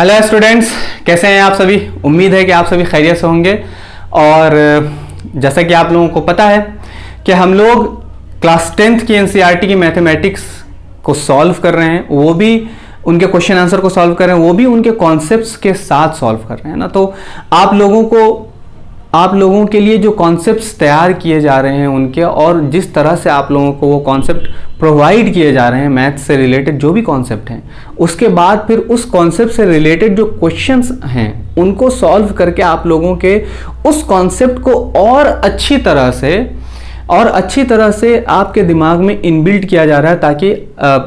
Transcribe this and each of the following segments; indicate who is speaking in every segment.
Speaker 1: Hello students, कैसे हैं आप सभी। उम्मीद है कि आप सभी खैरियत से होंगे। और जैसा कि आप लोगों को पता है कि हम लोग क्लास 10th की एनसीईआरटी की मैथमेटिक्स को सॉल्व कर रहे हैं, वो भी उनके क्वेश्चन आंसर को सॉल्व कर रहे हैं, वो भी उनके कॉन्सेप्ट्स के साथ सॉल्व कर रहे हैं ना। तो आप लोगों के लिए जो कॉन्सेप्ट्स तैयार किए जा रहे हैं उनके, और जिस तरह से आप लोगों को वो कॉन्सेप्ट प्रोवाइड किए जा रहे हैं, मैथ से रिलेटेड जो भी कॉन्सेप्ट हैं, उसके बाद फिर उस कॉन्सेप्ट से रिलेटेड जो क्वेश्चंस हैं उनको सॉल्व करके आप लोगों के उस कॉन्सेप्ट को और अच्छी तरह से आपके दिमाग में इनबिल्ट किया जा रहा है, ताकि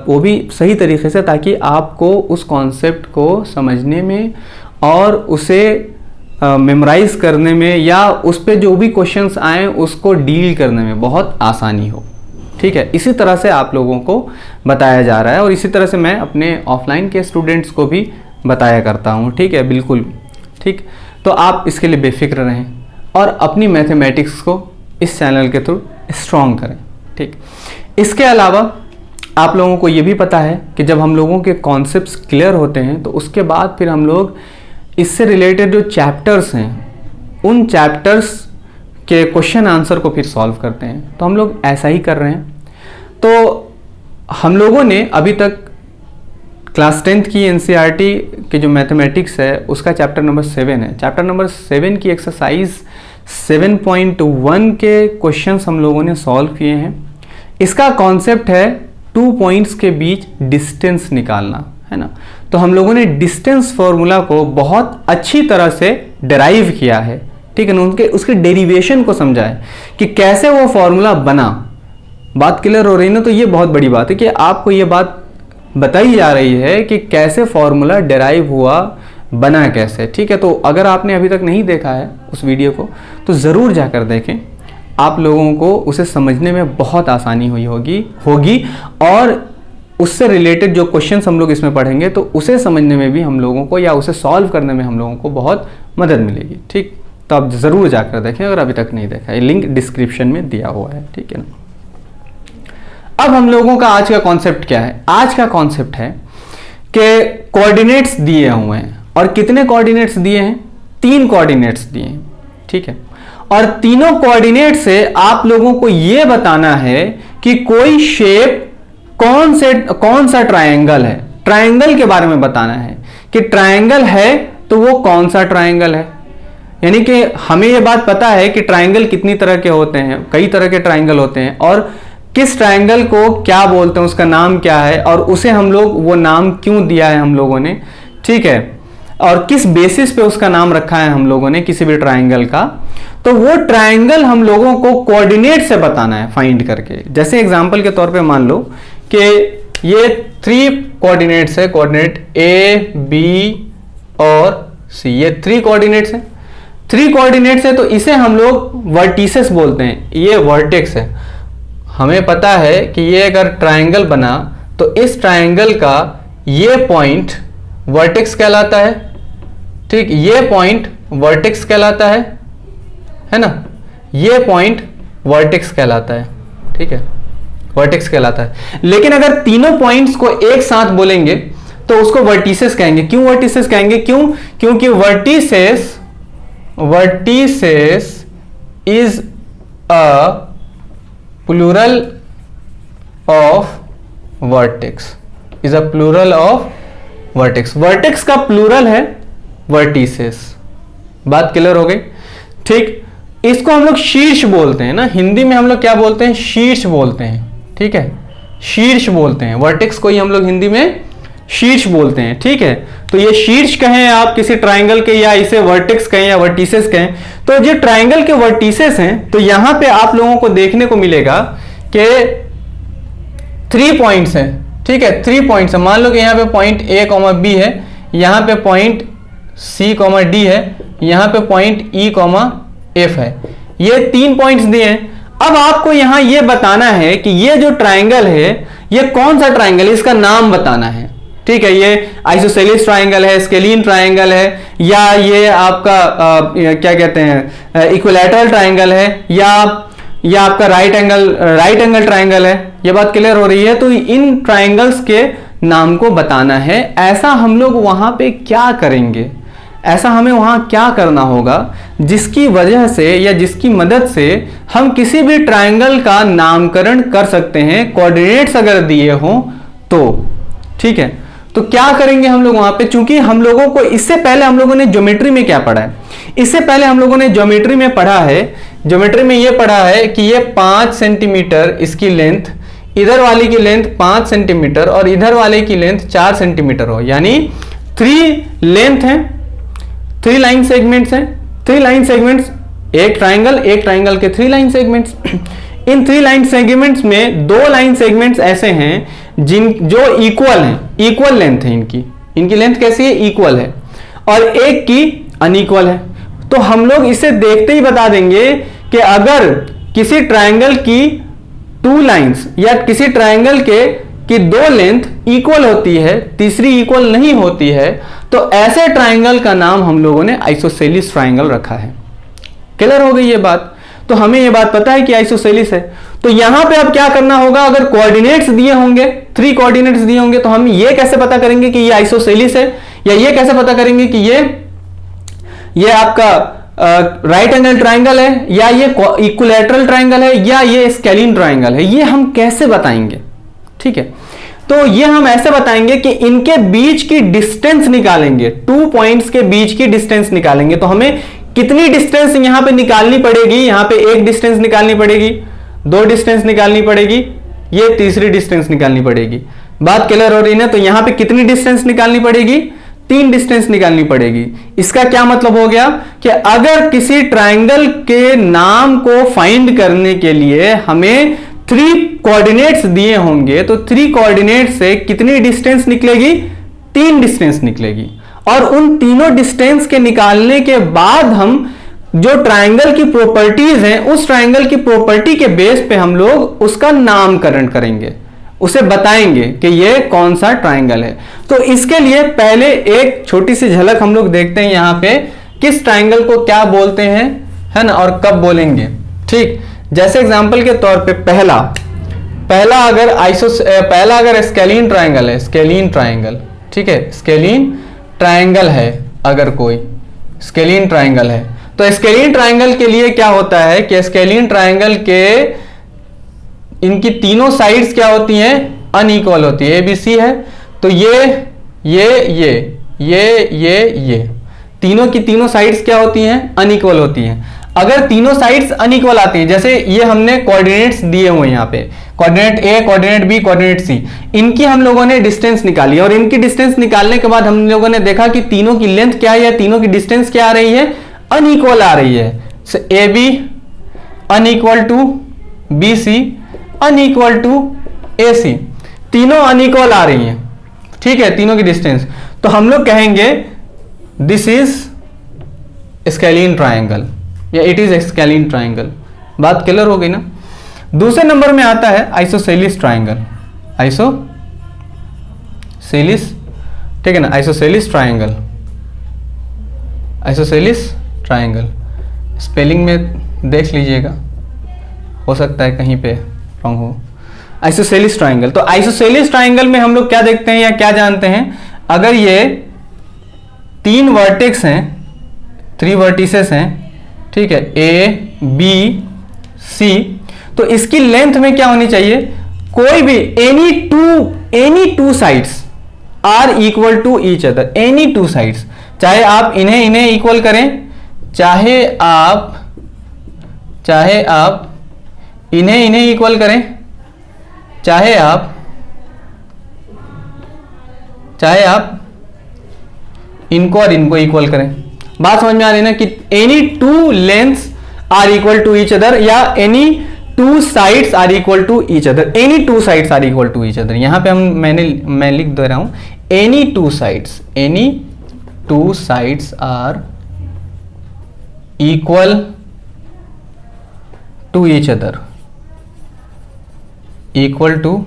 Speaker 1: वो भी सही तरीके से, ताकि आपको उस कॉन्सेप्ट को समझने में और उसे मेमोराइज करने में या उस पे जो भी क्वेश्चंस आए उसको डील करने में बहुत आसानी हो। ठीक है, इसी तरह से आप लोगों को बताया जा रहा है और इसी तरह से मैं अपने ऑफलाइन के स्टूडेंट्स को भी बताया करता हूँ। ठीक है, बिल्कुल ठीक। तो आप इसके लिए बेफिक्र रहें और अपनी मैथमेटिक्स को इस चैनल के थ्रू स्ट्रॉन्ग करें। ठीक, इसके अलावा आप लोगों को ये भी पता है कि जब हम लोगों के कॉन्सेप्ट्स क्लियर होते हैं तो उसके बाद फिर हम लोग इससे रिलेटेड जो चैप्टर्स हैं उन चैप्टर्स के क्वेश्चन आंसर को फिर सॉल्व करते हैं। तो हम लोग ऐसा ही कर रहे हैं। तो हम लोगों ने अभी तक क्लास 10th की एनसीईआरटी की जो मैथमेटिक्स है उसका चैप्टर नंबर 7 है। चैप्टर नंबर 7 की एक्सरसाइज 7.1 के क्वेश्चंस हम लोगों ने सॉल्व किए हैं। इसका कॉन्सेप्ट है 2 पॉइंट्स के बीच डिस्टेंस निकालना, है ना। तो हम लोगों ने डिस्टेंस फॉर्मूला को बहुत अच्छी तरह से डिराइव किया है। ठीक है ना, उसके डेरिवेशन को समझा है कि कैसे वो फॉर्मूला बना। बात क्लियर हो रही है ना। तो ये बहुत बड़ी बात है कि आपको ये बात बताई जा रही है कि कैसे फॉर्मूला डिराइव हुआ, बना कैसे। ठीक है, तो अगर आपने अभी तक नहीं देखा है उस वीडियो को तो ज़रूर जाकर देखें। आप लोगों को उसे समझने में बहुत आसानी हुई होगी और उससे रिलेटेड जो क्वेश्चंस हम लोग इसमें पढ़ेंगे तो उसे समझने में भी हम लोगों को, या उसे सॉल्व करने में हम लोगों को बहुत मदद मिलेगी। ठीक, तो आप ज़रूर जाकर देखें अगर अभी तक नहीं देखा है। लिंक डिस्क्रिप्शन में दिया हुआ है। ठीक है ना। अब हम लोगों का आज का कॉन्सेप्ट क्या है। आज का कॉन्सेप्ट है कि कोऑर्डिनेट्स दिए हुए हैं, और कितने कोऑर्डिनेट्स दिए हैं? 3 कोऑर्डिनेट्स दिए हैं। ठीक है, और तीनों कोऑर्डिनेट से आप लोगों को यह बताना है कि कोई शेप कौन सा ट्रायंगल है। ट्रायंगल के बारे में बताना है कि ट्रायंगल है तो वो कौन सा ट्रायंगल है। यानी कि हमें ये बात पता है कि ट्रायंगल कितनी तरह के होते हैं, कई तरह के ट्रायंगल होते हैं, और किस ट्रायंगल को क्या बोलते हैं, उसका नाम क्या है, और उसे हम लोग वो नाम क्यों दिया है हम लोगों ने। ठीक है, और किस बेसिस पे उसका नाम रखा है हम लोगों ने किसी भी ट्रायंगल का। तो वो ट्रायंगल हम लोगों को कोऑर्डिनेट से बताना है, फाइंड करके। जैसे एग्जांपल के तौर पे मान लो कि ये 3 कोऑर्डिनेट्स है, कोऑर्डिनेट ए, बी और सी। ये 3 कोऑर्डिनेट्स है। 3 कोऑर्डिनेट्स है तो इसे हम लोग वर्टिसेस बोलते हैं। ये वर्टेक्स है। हमें पता है कि ये अगर ट्रायंगल बना तो इस ट्रायंगल का ये पॉइंट वर्टेक्स कहलाता है। ठीक, ये पॉइंट वर्टेक्स कहलाता है ना। ये पॉइंट वर्टेक्स कहलाता है। ठीक है, वर्टेक्स कहलाता है। लेकिन अगर तीनों पॉइंट्स को एक साथ बोलेंगे तो उसको वर्टिसेस कहेंगे। क्यों वर्टिसेस कहेंगे? क्योंकि vertices is a plural of vertex, is a plural of vertex. Vertex का प्लूरल है वर्टिसेस। बात क्लियर हो गई। ठीक, इसको हम लोग शीर्ष बोलते हैं ना। हिंदी में हम लोग क्या बोलते हैं? शीर्ष बोलते हैं। ठीक है, शीर्ष बोलते हैं। वर्टेक्स को ही हम लोग हिंदी में शीर्ष बोलते हैं। ठीक है, तो ये शीर्ष कहें आप किसी ट्रायंगल के, या इसे वर्टेक्स कहें या वर्टिसेस कहें, तो जो ट्रायंगल के वर्टिसेस हैं तो यहां पे आप लोगों को देखने को मिलेगा कि 3 पॉइंट्स हैं। ठीक है, 3 पॉइंट्स है। मान लो कि यहां पे पॉइंट ए कॉमा बी है, यहां पे पॉइंट सी कॉमा डी है, यहां पे पॉइंट ई कॉमा एफ है। ये 3 पॉइंट्स दिए हैं। अब आपको यहां यह बताना है कि ये जो ट्रायंगल है ये कौन सा ट्रायंगल है, इसका नाम बताना है। ठीक है, ये आइसोसेलेस ट्रायंगल है, स्केलिन ट्रायंगल है, या ये आपका क्या कहते हैं इक्विलैटरल ट्रायंगल है, या आपका राइट एंगल ट्रायंगल है। ये बात क्लियर हो रही है। तो इन ट्रायंगल्स के नाम को बताना है। ऐसा हम लोग वहां पे क्या करेंगे, ऐसा हमें वहां क्या करना होगा जिसकी वजह से या जिसकी मदद से हम किसी भी ट्रायंगल का नामकरण कर सकते हैं, कोऑर्डिनेट्स अगर दिए हों तो। ठीक है, तो क्या करेंगे हम लोग वहां पे, चूंकि हम लोगों को इससे पहले हम लोगों ने ज्योमेट्री में क्या पढ़ा है, इससे पहले हम लोगों ने ज्योमेट्री में पढ़ा है, ज्योमेट्री में ये पढ़ा है कि ये 5 सेंटीमीटर इसकी लेंथ, इधर वाली की लेंथ 5 सेंटीमीटर और इधर वाले की लेंथ 4 सेंटीमीटर हो, यानी 3 लेंथ है, 3 लाइन सेगमेंट्स हैं, 3 लाइन सेगमेंट्स, एक ट्राइंगल के 3 लाइन सेगमेंट्स। इन 3 लाइन सेगमेंट्स में 2 लाइन सेगमेंट्स ऐसे हैं जो इक्वल हैं, इक्वल लेंथ है इनकी लेंथ कैसी है, इक्वल है, और एक की अनइक्वल है। तो हम लोग इसे देखते ही बता देंगे कि अगर किसी ट्राइंगल की 2 लाइंस या किसी ट्राइंगल की 2 लेंथ इक्वल होती है, तीसरी इक्वल नहीं होती है, तो ऐसे ट्राइंगल का नाम हम लोगों ने आइसोसेलिस ट्राइंगल रखा है। क्लियर हो गई ये बात? तो हमें ये बात पता है कि आइसोसेलिस है। तो यहां पे अब क्या करना होगा, अगर कोऑर्डिनेट्स दिए होंगे, 3 कोऑर्डिनेट्स दिए होंगे, तो हम ये कैसे पता करेंगे कि ये आइसोसेलिस है, या ये कैसे पता करेंगे कि ये आपका राइट एंगल ट्राइंगल है, या ये इक्विलैटरल ट्राइंगल है, या ये स्केलिन ट्राइंगल है, ये हम कैसे बताएंगे? ठीक है, तो ये हम ऐसे बताएंगे कि इनके बीच की डिस्टेंस निकालेंगे, 2 पॉइंट्स के बीच की डिस्टेंस निकालेंगे। तो हमें कितनी डिस्टेंस यहां पे निकालनी पड़ेगी, यहां पे 1 डिस्टेंस निकालनी पड़ेगी, 2 डिस्टेंस निकालनी पड़ेगी, ये तीसरी डिस्टेंस निकालनी पड़ेगी। बात क्लियर हो रही है? तो यहां पे कितनी डिस्टेंस निकालनी पड़ेगी, 3 डिस्टेंस निकालनी पड़ेगी। इसका क्या मतलब हो गया कि अगर किसी ट्राइंगल के नाम को फाइंड करने के लिए हमें 3 कोऑर्डिनेट्स दिए होंगे, तो 3 कोऑर्डिनेट से कितनी डिस्टेंस निकलेगी, 3 डिस्टेंस निकलेगी। और उन तीनों डिस्टेंस के निकालने के बाद हम जो ट्राइंगल की प्रॉपर्टीज हैं, उस ट्राइंगल की प्रॉपर्टी के बेस पे हम लोग उसका नामकरण करेंगे, उसे बताएंगे कि ये कौन सा ट्राइंगल है। तो इसके लिए पहले एक छोटी सी झलक हम लोग देखते हैं यहां पे, किस ट्राइंगल को क्या बोलते हैं, है ना, और कब बोलेंगे। ठीक, जैसे एग्जांपल के तौर पे पहला अगर स्केलिन ट्राइंगल है, स्केलिन ट्राइंगल, ठीक है, स्केलिन ट्राइंगल है, अगर कोई स्केलिन ट्राइंगल है, तो स्केलिन ट्राइंगल के लिए क्या होता है कि स्केलिन ट्राइंगल के इनकी तीनों साइड्स क्या होती हैं, अनइक्वल होती है। ABC है, तो ये तीनों की तीनों साइड्स क्या होती हैं, अनइक्वल होती हैं। अगर तीनों साइड्स अनइक्वल आती हैं, जैसे ये हमने कोऑर्डिनेट्स दिए हुए यहाँ पे, coordinate A, coordinate B, coordinate C, इनकी हम लोगों ने डिस्टेंस निकाली, और इनकी डिस्टेंस निकालने के बाद हम लोगों ने देखा कि तीनों की लेंथ क्या है, तीनों की डिस्टेंस क्या आ रही है, अनइक्वल आ रही है। AB unequal to BC unequal to AC, तीनों अनइक्वल आ रही हैं। ठीक है, तीनों की डिस्टेंस, तो हम लोग कहेंगे दिस इज स्केलिन ट्राइंगल, या इट इज स्केलिन ट्राइंगल। बात क्लियर हो गई ना? दूसरे नंबर में आता है आइसोसेलिस ट्राइंगल, आइसोसेलिस, ठीक है ना, isosceles triangle, isosceles triangle. Spelling में देख लीजिएगा, हो सकता है कहीं पे रॉन्ग हो। आइसोसेलिस ट्राइंगल, तो आइसोसेलिस ट्राइंगल में हम लोग क्या देखते हैं या क्या जानते हैं, अगर ये 3 वर्टेक्स हैं, 3 वर्टिसेस हैं, ठीक है, A B C, तो इसकी लेंथ में क्या होनी चाहिए, कोई भी any two sides are equal to each other, any 2 sides, चाहे आप इन्हें इक्वल करें, चाहे आप इन्हें इक्वल करें, चाहे आप इनको और इनको इक्वल करें। बात समझ में आ रही है ना, कि any 2 lengths are equal to each other, या any 2 sides are equal to each other, any 2 sides are equal to each other. यहां पे मैं लिख दे रहा हूं any 2 sides are equal to each other, equal to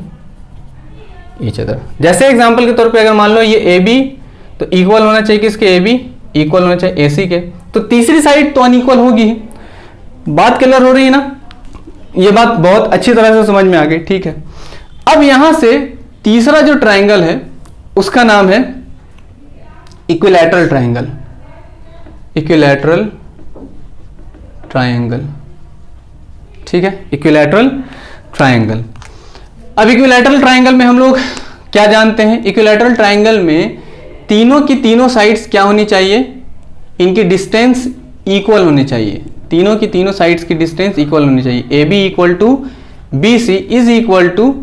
Speaker 1: each other. जैसे example के तौर पे अगर मान लो ये AB, तो इक्वल होना चाहिए किसके, AB इक्वल होना चाहिए AC के, तो तीसरी साइड तो अनइक्वल होगी। बात क्लियर हो रही है ना? ये बात बहुत अच्छी तरह से समझ में आ गई। ठीक है, अब यहां से तीसरा जो ट्राइंगल है उसका नाम है इक्विलैटरल ट्राइंगल, इक्विलैटरल ट्राइंगल, ठीक है, इक्विलैटरल ट्राइंगल। अब इक्विलैटरल ट्राइंगल में हम लोग क्या जानते हैं, इक्विलैटरल ट्राइंगल में तीनों की तीनों साइड्स क्या होनी चाहिए, इनकी डिस्टेंस इक्वल होनी चाहिए, तीनों की तीनों साइड्स की डिस्टेंस इक्वल होनी चाहिए। A B equal to B C is equal to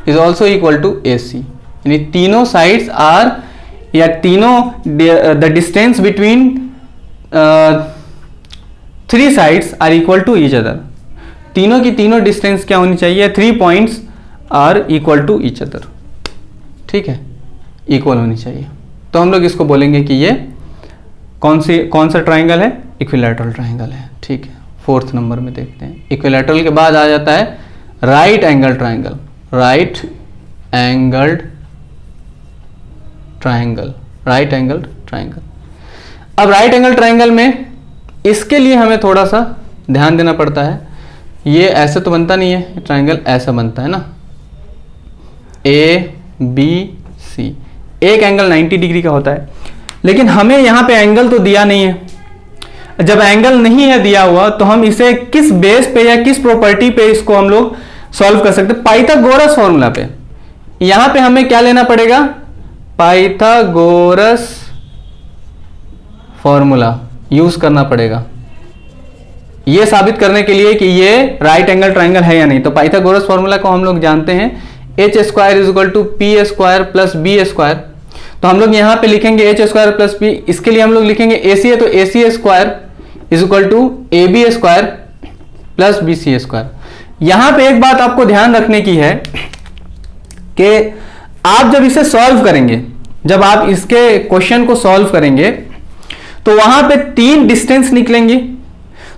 Speaker 1: is also equal to A C, यानी तीनों साइड्स आर, या तीनों the distance between three sides are equal to each other, तीनों की तीनों डिस्टेंस क्या होनी चाहिए, 3 points are equal to each other, ठीक है, इक्वल होनी चाहिए। तो हम लोग इसको बोलेंगे कि ये कौन सा ट्राइंगल है, इक्विलैटरल ट्राइंगल है, ठीक है। 4th नंबर में देखते हैं, इक्विलैटरल के बाद आ जाता है right angle triangle, right angled triangle, right angle triangle. अब राइट एंगल ट्राइंगल में इसके लिए हमें थोड़ा सा ध्यान देना पड़ता है, ये ऐसे तो बनता नहीं है, ट्राइंगल ऐसा बनता है ना, ए बी सी, एक एंगल 90 डिग्री का होता है, लेकिन हमें यहाँ पे एंगल तो दिया नहीं है। जब एंगल नहीं है दिया हुआ तो हम इसे किस बेस पे या किस प्रॉपर्टी पे इसको हम लोग सॉल्व कर सकते हैं, पाइथागोरस फॉर्मूला पे। यहां पे हमें क्या लेना पड़ेगा, पाइथागोरस फॉर्मूला यूज करना पड़ेगा, ये साबित करने के लिए कि ये राइट एंगल ट्राइंगल है या नहीं। तो पाइथागोरस फॉर्मूला को हम लोग जानते हैं, H square is equal to P square plus B square. तो हम लोग यहां पे लिखेंगे एच स्क्वायर प्लस पी, इसके लिए हम लोग लिखेंगे ए सी है तो A C square is equal to A B square plus B C square. यहां पे एक बात आपको ध्यान रखने की है कि आप जब इसे सॉल्व करेंगे, जब आप इसके क्वेश्चन को सॉल्व करेंगे तो वहां पे 3 डिस्टेंस निकलेंगे,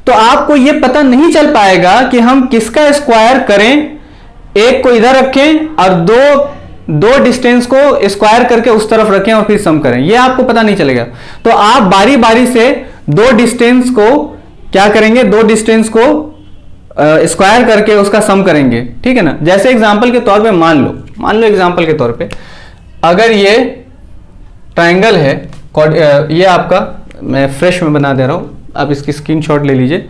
Speaker 1: तो आपको यह पता नहीं चल पाएगा कि हम किसका स्क्वायर करें, एक को इधर रखें और दो डिस्टेंस को स्क्वायर करके उस तरफ रखें और फिर सम करें, यह आपको पता नहीं चलेगा। तो आप बारी बारी से 2 डिस्टेंस को क्या करेंगे, 2 डिस्टेंस को स्क्वायर करके उसका सम करेंगे, ठीक है ना। जैसे एग्जांपल के तौर पे मान लो एग्जांपल के तौर पे अगर ये ट्राइंगल है, ये आपका, मैं फ्रेश में बना दे रहा हूं, आप इसकी स्क्रीनशॉट ले लीजिए।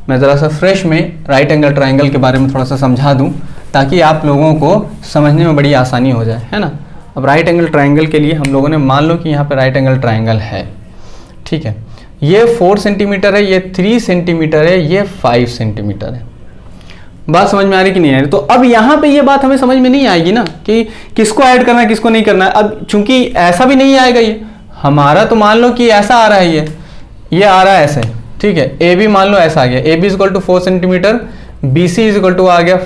Speaker 1: मैं ज़रा सा फ्रेश में राइट एंगल ट्राइंगल के बारे में थोड़ा सा समझा दूं ताकि आप लोगों को समझने में बड़ी आसानी हो जाए, है ना। अब राइट एंगल ट्राइंगल के लिए हम लोगों ने मान लो कि यहाँ पे राइट एंगल ट्राइंगल है, ठीक है, ये 4 सेंटीमीटर है, ये 3 सेंटीमीटर है, ये 5 सेंटीमीटर है। बात समझ में आ रही कि नहीं आ रही? तो अब यहाँ पे ये बात हमें समझ में नहीं आएगी ना कि किसको ऐड करना है किसको नहीं करना है। अब चूंकि ऐसा भी नहीं आएगा, ये हमारा तो मान लो कि ऐसा आ रहा है, ये आ रहा है ऐसे, ठीक है। ए बी मान लो ऐसा आ गया, A B is equal to 4 centimetre, B C is equal to आ गया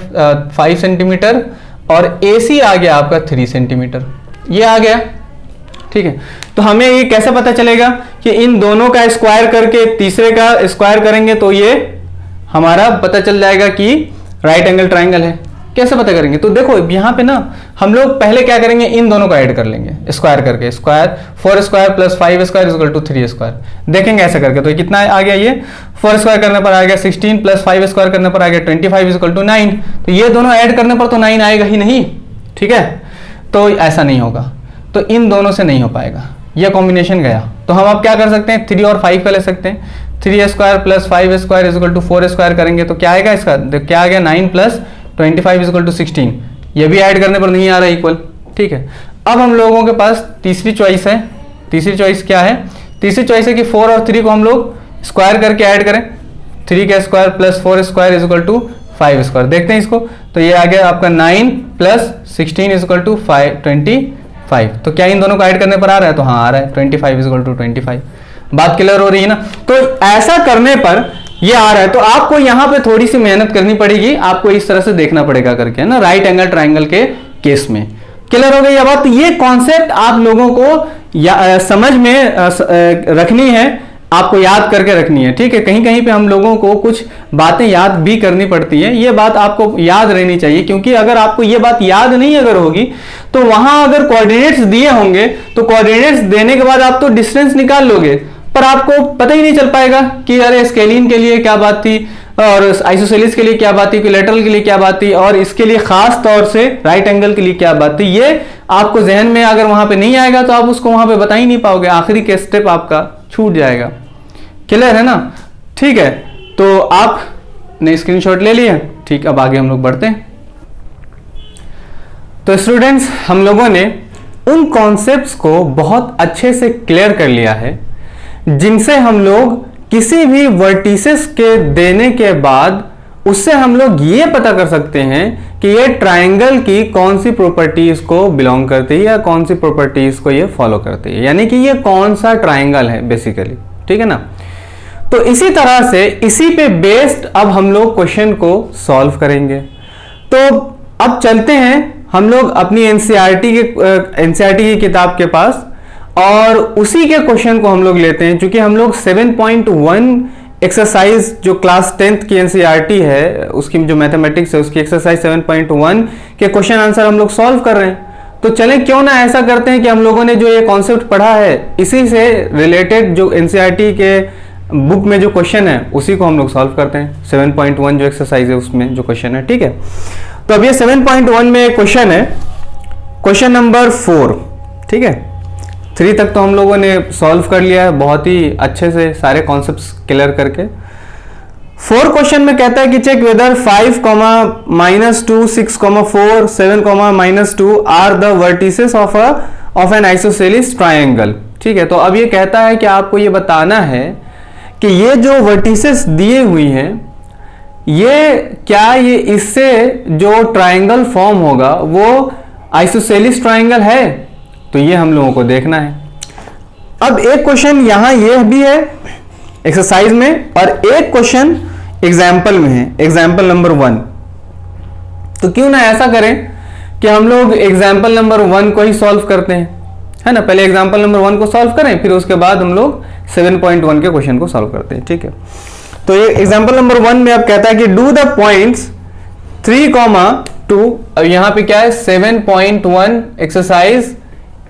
Speaker 1: 5 सेंटीमीटर और ए सी आ गया आपका 3 सेंटीमीटर, ये आ गया, ठीक है। तो हमें ये कैसे पता चलेगा कि इन दोनों का स्क्वायर करके तीसरे का स्क्वायर करेंगे तो ये हमारा पता चल जाएगा कि राइट एंगल ट्राइंगल है। कैसे पता करेंगे? तो देखो यहाँ पे ना हम लोग पहले क्या करेंगे, इन दोनों को ऐड कर लेंगे स्क्वायर करके, square 4 square plus 5 square is equal to 3 square. देखेंगे ऐसे करके तो ये कितना आ गया, ये 4 स्क्वायर करने पर आ गया 16 प्लस 5 स्क्वायर करने पर आ गया 25 इज इक्वल टू 9। तो ये दोनों ऐड करने पर तो 9 आएगा ही नहीं, ठीक है। तो ऐसा नहीं होगा, तो इन दोनों से नहीं हो पाएगा, यह कॉम्बिनेशन गया। तो हम अब क्या कर सकते हैं, 3 और 5 का ले सकते हैं। 3 square plus 5 square is equal to 4 square करेंगे तो क्या आएगा इसका, क्या आ गया 9 प्लस 25 इज इक्वल टू 16। ये भी ऐड करने पर नहीं आ रहा इक्वल, ठीक है। अब हम लोगों के पास तीसरी चॉइस है। तीसरी चॉइस क्या है? तीसरी चॉइस है कि 4 और 3 को हम लोग स्क्वायर करके ऐड करें। 3 का square plus 4 square is equal to 5 square. देखते हैं इसको, तो ये आ गया आपका 9 प्लस 16 इज इक्वल टू 25। तो क्या इन दोनों को ऐड करने पर आ रहा है? तो हाँ आ रहा है, 25 इज इक्वल टू 25। बात क्लियर हो रही है ना। तो ऐसा करने पर ये आ रहा है, तो आपको यहां पे थोड़ी सी मेहनत करनी पड़ेगी, आपको इस तरह से देखना पड़ेगा करके, है ना, राइट एंगल ट्राइंगल के केस में। क्लियर हो गई ये बात? तो ये कॉन्सेप्ट आप लोगों को समझ में रखनी है, आपको याद करके रखनी है, ठीक है। कहीं कहीं पे हम लोगों को कुछ बातें याद भी करनी पड़ती है, ये बात आपको याद रहनी चाहिए, क्योंकि अगर आपको ये बात याद नहीं अगर होगी तो वहां अगर कोऑर्डिनेट्स दिए होंगे तो कोऑर्डिनेट्स देने के बाद आप तो डिस्टेंस निकाल लोगे, पर आपको पता ही नहीं चल पाएगा कि अरे स्केलिन के लिए क्या बात थी, और आइसोसेलिस के लिए क्या बात थी, इक्विलैटरल के लिए क्या बात थी, और इसके लिए खास तौर से राइट एंगल के लिए क्या बात थी, ये आपको जहन में अगर वहां पे नहीं आएगा तो आप उसको वहां पे बता ही नहीं पाओगे, आखिरी के स्टेप आपका छूट जाएगा। क्लियर है ना? ठीक है, तो आपने स्क्रीनशॉट ले लिया। ठीक, अब आगे हम लोग बढ़ते हैं। तो स्टूडेंट्स, हम लोगों ने उन कॉन्सेप्ट्स को बहुत अच्छे से क्लियर कर लिया है जिनसे हम लोग किसी भी वर्टिसेस के देने के बाद उससे हम लोग ये पता कर सकते हैं कि ये ट्रायंगल की कौन सी प्रॉपर्टीज को बिलोंग करती है या कौन सी प्रॉपर्टीज को ये फॉलो करती है, यानी कि ये कौन सा ट्रायंगल है बेसिकली। ठीक है ना? तो इसी तरह से इसी पे बेस्ड अब हम लोग क्वेश्चन को सॉल्व करेंगे। तो अब चलते हैं हम लोग अपनी एनसीईआरटी की किताब के पास और उसी के क्वेश्चन को हम लोग लेते हैं। क्योंकि हम लोग 7.1 एक्सरसाइज जो क्लास 10th की एनसीईआरटी है उसकी जो मैथमेटिक्स है उसकी एक्सरसाइज 7.1 के क्वेश्चन आंसर हम लोग सॉल्व कर रहे हैं। तो चलें क्यों ना ऐसा करते हैं कि हम लोगों ने जो ये कॉन्सेप्ट पढ़ा है इसी से रिलेटेड जो एनसीईआरटी के बुक में जो क्वेश्चन है उसी को हम लोग सॉल्व करते हैं। 7.1 जो एक्सरसाइज है उसमें जो क्वेश्चन है। ठीक है, तो अब ये 7.1 में क्वेश्चन है, क्वेश्चन नंबर 4। ठीक है, 3 तक तो हम लोगों ने सॉल्व कर लिया है बहुत ही अच्छे से सारे कॉन्सेप्ट्स क्लियर करके। 4 क्वेश्चन में कहता है कि check whether 5, -2, 6, 4, 7, -2 are the vertices of an isosceles triangle. ठीक है, तो अब ये कहता है कि आपको ये बताना है कि ये जो वर्टिसेस दिए हुई हैं ये क्या ये इससे जो ट्रायंगल फॉर्म होगा वो आइसोसेलिस ट्रायंगल है, तो ये हम लोगों को देखना है। अब एक क्वेश्चन यहां ये भी है एक्सरसाइज में और एक क्वेश्चन एग्जाम्पल में है, एग्जाम्पल नंबर 1। तो क्यों ना ऐसा करें कि हम लोग एग्जाम्पल नंबर 1 को ही सॉल्व करते हैं, है ना? पहले एग्जाम्पल नंबर 1 को सॉल्व करें फिर उसके बाद हम लोग 7.1 के क्वेश्चन को सॉल्व करते हैं। ठीक है, तो ये एग्जाम्पल नंबर 1 में अब कहता है कि डू द पॉइंट्स 3,2। अब यहां पे क्या है 7.1 एक्सरसाइज,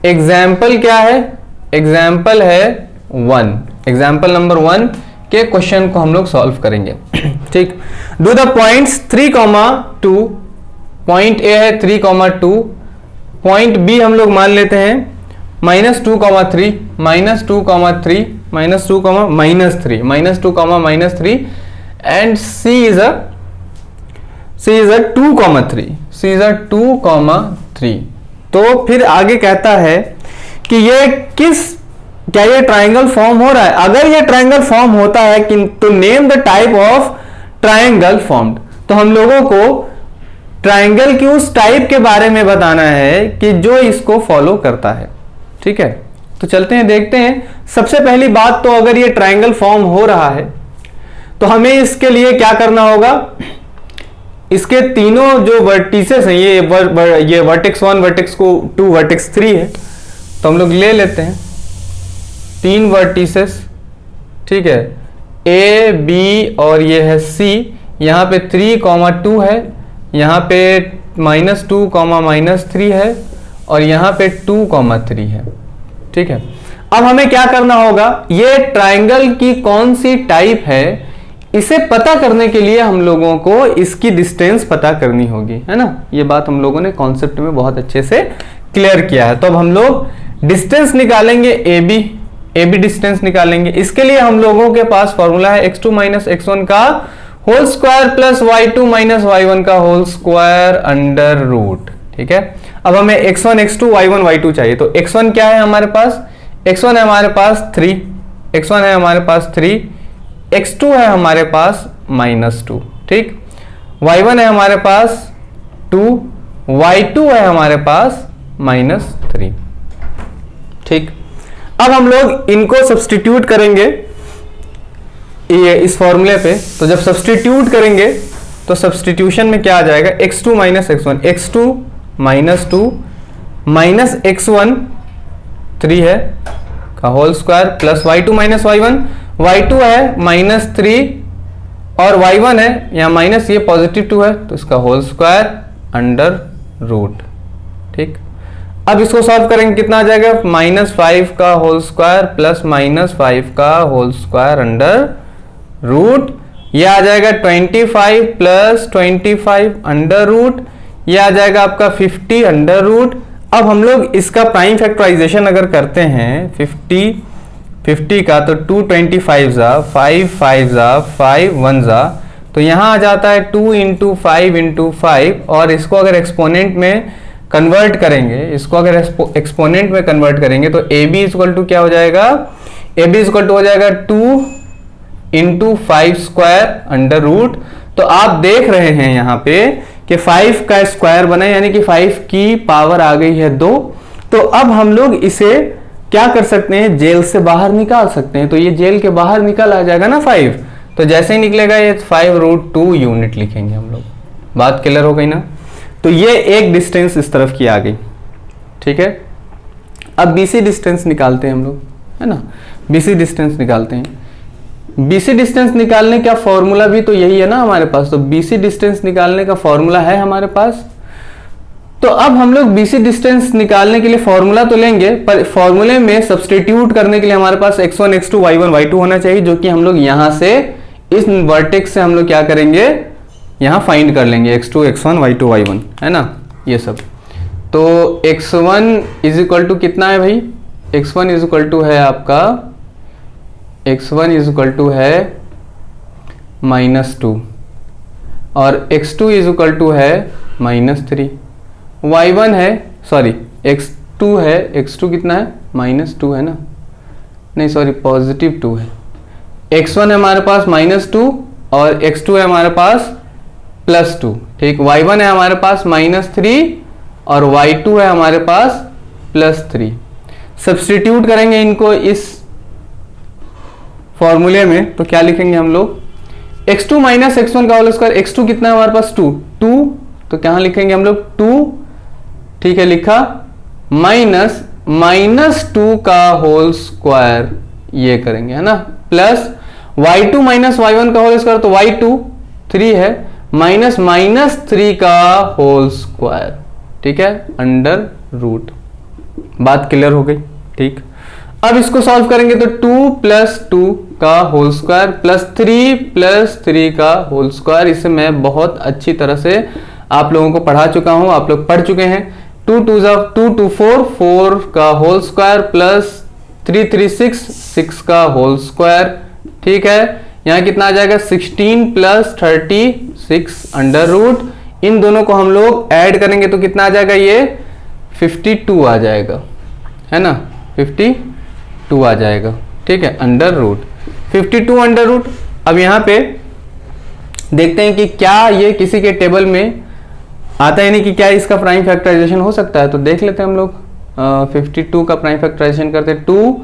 Speaker 1: एग्जाम्पल क्या है, एग्जाम्पल है 1, एग्जाम्पल नंबर 1 के क्वेश्चन को हम लोग सॉल्व करेंगे। ठीक, do the points 3,2, point A है 3,2, पॉइंट बी हम लोग मान लेते हैं -2,3, -2,3, -2,3 and C is a 2,3। तो फिर आगे कहता है कि ये क्या ये ट्रायंगल फॉर्म हो रहा है? अगर ये ट्रायंगल फॉर्म होता है कि तो name the type of triangle formed. तो हम लोगों को ट्रायंगल की उस टाइप के बारे में बताना है कि जो इसको फॉलो करता है। ठीक है, तो चलते हैं देखते हैं। सबसे पहली बात तो अगर ये ट्रायंगल फॉर्म हो रहा है तो हमें इसके लिए क्या करना होगा, इसके तीनों जो वर्टिसेस हैं ये वर्टेक्स 1, वर्टेक्स 2, वर्टेक्स 3 है, तो हम लोग ले लेते हैं 3 वर्टिसेस। ठीक है, ए बी और ये है सी, यहाँ पे 3,2 है, यहाँ पे -2, -3 है और यहाँ पे 2,3 है। ठीक है, अब हमें क्या करना होगा, ये ट्रायंगल की कौन सी टाइप है इसे पता करने के लिए हम लोगों को इसकी डिस्टेंस पता करनी होगी, है ना? ये बात हम लोगों ने कॉन्सेप्ट में बहुत अच्छे से क्लियर किया है। तो अब हम लोग डिस्टेंस निकालेंगे, ए बी डिस्टेंस निकालेंगे। इसके लिए हम लोगों के पास फॉर्मूला है x2 - x1 का whole square plus y2 - y1 का होल स्क्वायर अंडर रूट। ठीक है, अब हमें x1 x2 y1 y2 चाहिए। तो x1 क्या है हमारे पास, x1 है हमारे पास 3, x1 है हमारे पास 3, x2 है हमारे पास -2। ठीक, y1 है हमारे पास 2, y2 है हमारे पास -3। ठीक, अब हम लोग इनको सब्स्टिट्यूट करेंगे ये इस फॉर्मूले पे। तो जब सब्स्टिट्यूट करेंगे तो सब्स्टिट्यूशन में क्या आ जाएगा, x2 - x1, x2 -2 -x1 3 है का whole square plus y2 - y1, y2 है -3 और y1 है यहाँ माइनस ये +2 है तो इसका होल स्क्वायर अंडर रूट। ठीक, अब इसको सॉल्व करेंगे कितना आ जाएगा, -5 का होल स्क्वायर प्लस -5 का होल स्क्वायर अंडर रूट ये आ जाएगा 25 प्लस 25 अंडर रूट, ये आ जाएगा आपका 50 अंडर रूट। अब हम लोग इसका प्राइम फैक्टराइजेशन अगर करते हैं 50 का, तो 2 25 जा 5 5 जा 5 1 जा, तो यहाँ आ जाता है 2 इंटू 5 इंटू 5। और इसको अगर एक्सपोनेंट में कन्वर्ट करेंगे, इसको अगर एक्सपोनेंट में कन्वर्ट करेंगे तो ए बी इक्वल टू क्या हो जाएगा, ए बी इक्वल टू हो जाएगा 2 इंटू 5 स्क्वायर अंडर रूट। तो आप देख रहे हैं यहाँ पे कि 5 का स्क्वायर बना, यानी कि 5 की पावर आ गई है 2। तो अब हम लोग इसे क्या कर सकते हैं, जेल से बाहर निकाल सकते हैं। तो ये जेल के बाहर निकल आ जाएगा ना 5, तो जैसे ही निकलेगा ये 5√2 यूनिट लिखेंगे हम लोग। बात क्लियर हो गई ना। तो ये एक डिस्टेंस इस तरफ की आ गई, ठीक है। अब बीसी डिस्टेंस निकालते हैं हम लोग, है ना। बीसी डिस्टेंस निकालते हैं। बीसी डिस्टेंस निकालने का फॉर्मूला भी तो यही है ना हमारे पास। तो बीसी डिस्टेंस निकालने का फॉर्मूला है हमारे पास। तो अब हम लोग बीसी डिस्टेंस निकालने के लिए फॉर्मूला तो लेंगे, पर फॉर्मूले में सब्स्टिट्यूट करने के लिए हमारे पास x1 x2 y1 y2 होना चाहिए, जो कि हम लोग यहां से इस वर्टेक्स से हम लोग क्या करेंगे, यहां फाइंड कर लेंगे x2 x1 y2 y1, है ना, ये सब। तो x1 इज इक्वल टू कितना है भाई, x1 इज इक्वल टू है आपका, x1 इज इक्वल टू है -2 और x2 इज इक्वल टू है -3। y1 है, सॉरी x2 है, x2 कितना है, -2 है ना, नहीं सॉरी +2 है। x1 है हमारे पास -2 और x2 है हमारे पास +2, ठीक। y1 है हमारे पास -3 और y2 है हमारे पास +3। सब्स्टिट्यूट करेंगे इनको इस फॉर्मूले में, तो क्या लिखेंगे हम लोग, x2 माइनस x1 का होल स्क्वायर। x2 कितना है हमारे पास 2, तो क्या लिखेंगे हम लोग 2, ठीक है, लिखा, -2 का होल स्क्वायर, ये करेंगे, है ना, प्लस y2 माइनस y1 का होल स्क्वायर, तो y2 3 है, -3 का होल स्क्वायर, ठीक है, अंडर रूट। बात क्लियर हो गई, ठीक। अब इसको सॉल्व करेंगे तो 2 + 2 का होल स्क्वायर प्लस 3 का होल स्क्वायर। इसे मैं बहुत अच्छी तरह से आप लोगों को पढ़ा चुका हूं, आप लोग पढ़ चुके हैं। 2 2 4 का होल स्क्वायर प्लस 3 6 का होल स्क्वायर, ठीक है। यहाँ कितना आ जाएगा 16 + 36 अंडर रूट। इन दोनों को हम लोग ऐड करेंगे तो कितना आ जाएगा, ये 52 आ जाएगा, है ना, 52 आ जाएगा, ठीक है, अंडर रूट 52 अंडर रूट। अब यहाँ पे देखते हैं कि क्या ये किसी के टेबल में आता है, नहीं कि क्या इसका प्राइम फैक्टराइजेशन हो सकता है। तो देख लेते हैं हम लोग, 52 का प्राइम फैक्टराइजेशन करते हैं। 2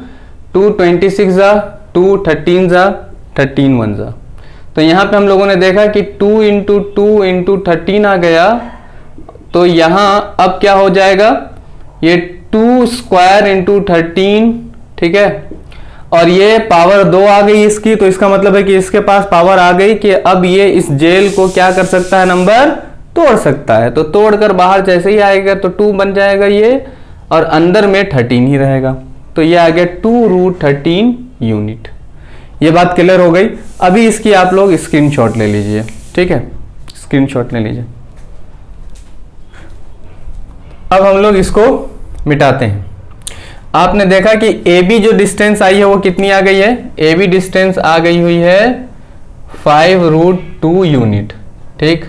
Speaker 1: 26 जा, 2 13 जा, 13 1 जा। तो यहाँ पे हम लोगों ने देखा कि 2 इंटू 2 इंटू 13 आ गया। तो यहाँ अब क्या हो जाएगा, ये 2 स्क्वायर इंटू 13, ठीक है, और ये पावर 2 आ गई इसकी। तो इसका मतलब है कि इसके पास पावर आ गई कि अब ये इस जेल को क्या कर सकता है, नंबर तोड़ सकता है। तो तोड़कर बाहर जैसे ही आएगा तो 2 बन जाएगा ये, और अंदर में 13 ही रहेगा। तो ये आ गया 2√13 यूनिट। ये बात क्लियर हो गई। अभी इसकी आप लोग स्क्रीनशॉट ले लीजिए, ठीक है, स्क्रीनशॉट ले लीजिए। अब हम लोग इसको मिटाते हैं। आपने देखा कि ए बी जो डिस्टेंस आई है वो कितनी आ गई है, ए बी डिस्टेंस आ गई हुई है 5√2 यूनिट, ठीक,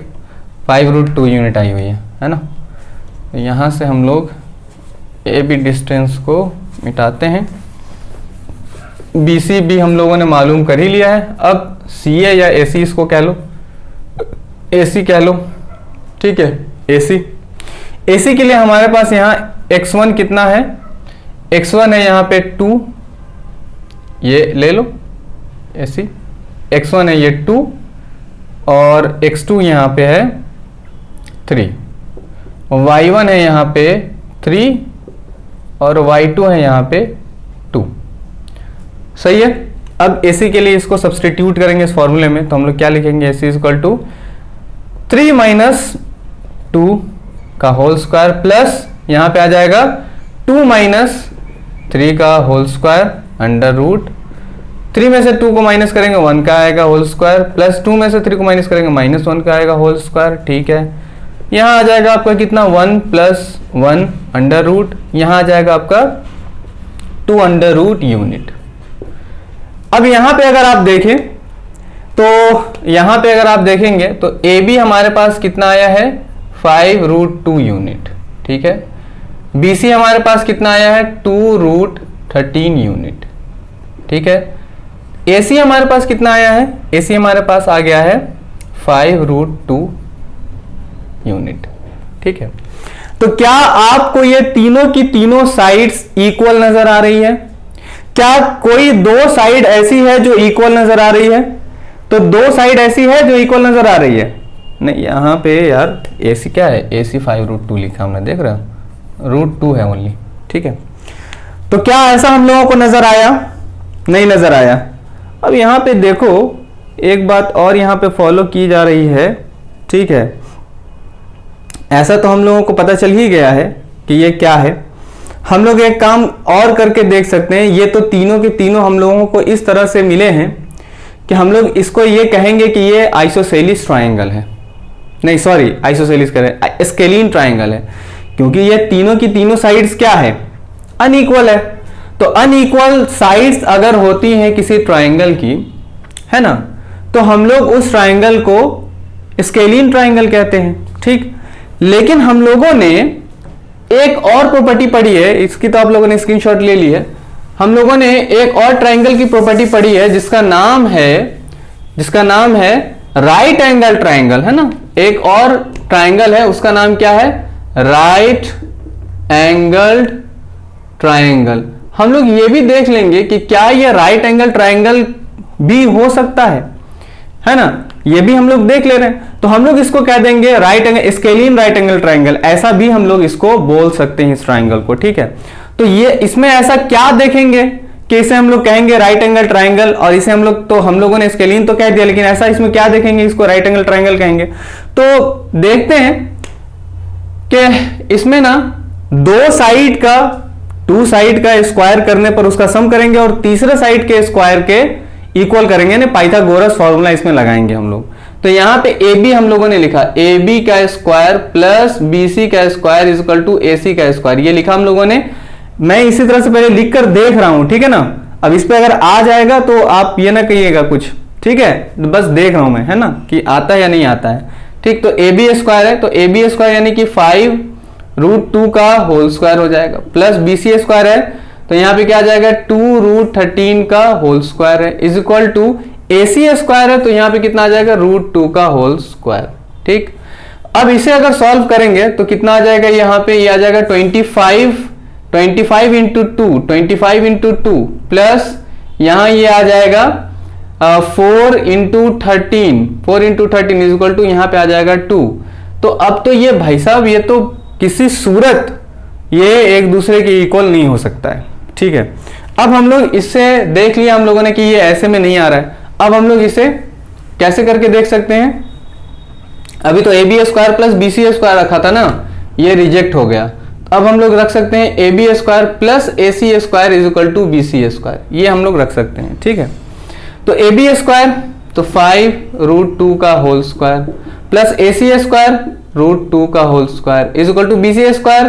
Speaker 1: 5√2 यूनिट आई हुई है ना। तो यहाँ से हम लोग ए बी डिस्टेंस को मिटाते हैं। बी सी भी हम लोगों ने मालूम कर ही लिया है। अब सी ए या ए सी इसको कह लो, ए सी कह लो, ठीक है, ए सी। ए सी के लिए हमारे पास यहाँ x1 कितना है, x1 है यहाँ पे 2, ये ले लो ए सी, x1 है ये 2 और x2 यहाँ पे है 3, y1 है यहाँ पे 3 और y2 है यहाँ पे 2, सही है। अब AC के लिए इसको सब्स्टिट्यूट करेंगे इस फॉर्मूले में, तो हम लोग क्या लिखेंगे, AC इक्वल टू 3 - 2 का होल स्क्वायर प्लस यहाँ पे आ जाएगा 2 - 3 का होल स्क्वायर अंडर रूट 3 में से 2 को माइनस करेंगे 1 का आएगा होल स्क्वायर, प्लस 2 में से 3 को माइनस करेंगे -1 का आएगा होल स्क्वायर। ठीक है, यहाँ आ जाएगा आपका कितना 1 + 1 अंडर रूट, यहाँ आ जाएगा आपका 2 अंडर रूट यूनिट। अब यहाँ पे अगर आप देखें तो यहाँ पे अगर आप देखेंगे तो ए बी हमारे पास कितना आया है 5√2 यूनिट। ठीक है, बी सी हमारे पास कितना आया है 2√13 यूनिट। ठीक है, ए सी हमारे पास कितना आया है, ए सी हमारे पास आ गया है 5√2 यूनिट। ठीक है, तो क्या आपको ये तीनों की तीनों साइड्स इक्वल नजर आ रही है? क्या कोई दो साइड ऐसी है जो इक्वल नजर आ रही है? तो दो साइड ऐसी है जो इक्वल नजर आ रही है? नहीं, यहां पे यार ए सी क्या है, ए सी 5√2 लिखा हमने, देख रहे हो √2 है ओनली। ठीक है, तो क्या ऐसा हम लोगों को नजर आया? नहीं नजर आया। अब यहां पे देखो एक बात और यहां पे फॉलो की जा रही है। ठीक है, ऐसा तो हम लोगों को पता चल ही गया है कि ये क्या है। हम लोग एक काम और करके देख सकते हैं। ये तो तीनों के तीनों हम लोगों को इस तरह से मिले हैं कि हम लोग इसको ये कहेंगे कि ये आइसोसेलिस ट्रायंगल है। नहीं सॉरी, आइसोसेलिस करें, स्केलीन ट्रायंगल है, क्योंकि ये तीनों की तीनों साइड्स क्या है, अनइक्वल है। तो अनइक्वल साइड्स अगर होती हैं किसी ट्रायंगल की, है ना, तो हम लोग उस ट्रायंगल को स्केलीन ट्रायंगल कहते हैं। ठीक, लेकिन हम लोगों ने एक और प्रॉपर्टी पढ़ी है, इसकी तो आप लोगों ने स्क्रीनशॉट ले ली है। हम लोगों ने एक और ट्रायंगल की प्रॉपर्टी पढ़ी है जिसका नाम है राइट एंगल ट्रायंगल, है ना। एक और ट्रायंगल है, उसका नाम क्या है, राइट एंगल ट्रायंगल। हम लोग ये भी देख लेंगे कि क्या ये राइट एंगल ट्रायंगल भी हो सकता है ना, ये भी हम लोग देख ले रहे हैं। तो हम लोग इसको कह देंगे right angle, scalene right angle triangle, ऐसा भी हम लोग इसको बोल सकते हैं इस ट्रायंगल को। ठीक है, तो ये इसमें ऐसा क्या देखेंगे कि इसे हम लोग कहेंगे राइट एंगल ट्रायंगल, और इसे हम लोग, तो हम लोगों ने स्केलीन तो कह दिया, लेकिन ऐसा इसमें क्या देखेंगे, इसको राइट एंगल ट्रायंगल कहेंगे। तो देखते हैं कि इसमें ना दो साइड का स्क्वायर करने पर उसका सम करेंगे और तीसरे साइड के स्क्वायर के इक्वल करेंगे, ना पाइथागोरस फॉर्मूला इसमें लगाएंगे हम लोग। तो यहां पे ए बी हम लोगों ने लिखा, ए बी का स्क्वायर प्लस बी सी का square is equal to A सी का स्क्वायर, ये लिखा हम लोगों ने। मैं इसी तरह से पहले लिख कर देख रहा हूं, ठीक है ना। अब इस पे अगर आ जाएगा तो आप ये ना कहिएगा कुछ, ठीक है, बस देख रहा हूं मैं, है ना, कि आता है या नहीं आता है। ठीक, तो ए बी स्क्वायर है, तो ए बी स्क्वायर यानी कि 5√2 का होल स्क्वायर हो जाएगा, प्लस बी सी स्क्वायर है, तो यहाँ पे क्या आ जाएगा 2√13 का होल स्क्वायर है, is equal to A C square है, तो यहाँ पे कितना आ जाएगा √2 का होल स्क्वायर। ठीक, अब इसे अगर सॉल्व करेंगे तो कितना आ जाएगा, यहाँ पे ये आ जाएगा 25 इंटू 2 प्लस यहाँ ये आ जाएगा 4 इंटू 13 इज इक्वल टू यहाँ पे आ जाएगा 2। तो अब तो ये भाई साहब, ये तो किसी सूरत ये एक दूसरे के इक्वल नहीं हो सकता है। ठीक है, अब हम लोग इससे देख लिया हम लोगों ने कि ये ऐसे में नहीं आ रहा है। अब हम लोग इसे कैसे करके देख सकते हैं, अभी तो A B square plus B C square रखा था ना, ये रिजेक्ट हो गया। अब हम लोग रख सकते हैं A B square plus A C square is equal to B C square, ये हम लोग रख सकते हैं। ठीक है, तो ए बी स्क्वायर तो 5√2 का whole square plus A C square √2 का whole square is equal to B C square